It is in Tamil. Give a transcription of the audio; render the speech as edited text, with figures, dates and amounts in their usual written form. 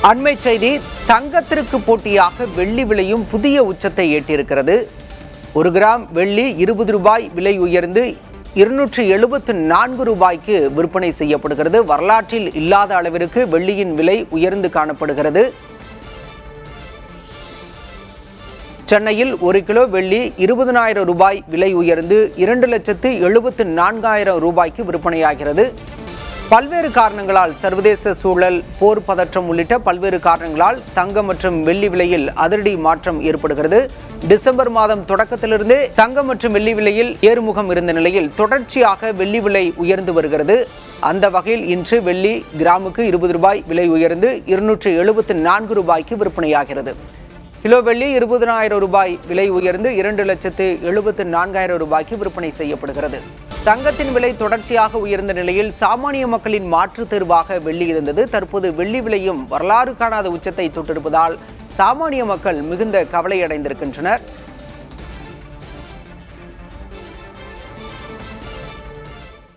அண்மை செய்தி, தங்கத்திற்கு போட்டியாக வெள்ளி விலையும் புதிய உச்சத்தை எட்டியிருக்கிறது. 1 கிராம் வெள்ளி 20 ரூபாய் விலை உயர்ந்து 274 ரூபாய்க்கு விற்பனை செய்யப்படுகிறது. வரலாற்றில் இல்லாத அளவிற்கு வெள்ளியின் விலை உயர்ந்து காணப்படுகிறது. சென்னையில் 1 கிலோ வெள்ளி 20,000 ரூபாய் விலை உயர்ந்து 2,74,000 ரூபாய்க்கு விற்பனையாகிறது. பல்வேறு காரணங்களால், சர்வதேச சூழல், போர் பதற்றம் உள்ளிட்ட பல்வேறு காரணங்களால் தங்கம் மற்றும் வெள்ளி விலையில் அதிரடி மாற்றம் ஏற்படுகிறது. டிசம்பர் மாதம் தொடக்கத்திலிருந்தே தங்கம் மற்றும் வெள்ளி விலையில் ஏறுமுகம் இருந்த நிலையில் தொடர்ச்சியாக வெள்ளி விலை உயர்ந்து வருகிறது. அந்த வகையில் இன்று வெள்ளி கிராமுக்கு 20 ரூபாய் விலை உயர்ந்து 274 ரூபாய்க்கு விற்பனையாகிறது. கிலோ வெள்ளி 20,000 ரூபாய் விலை உயர்ந்து 2,74,000 ரூபாய்க்கு விற்பனை செய்யப்படுகிறது. தங்கத்தின் விலை தொடர்ச்சியாக உயர்ந்த நிலையில் சாமானிய மக்களின் மாற்று தேர்வாக வெள்ளி இருந்தது. தற்போது வெள்ளி விலையும் வரலாறு காணாத உச்சத்தை தொட்டிருப்பதால் சாமானிய மக்கள் மிகுந்த கவலையடைந்திருக்கின்றனர்.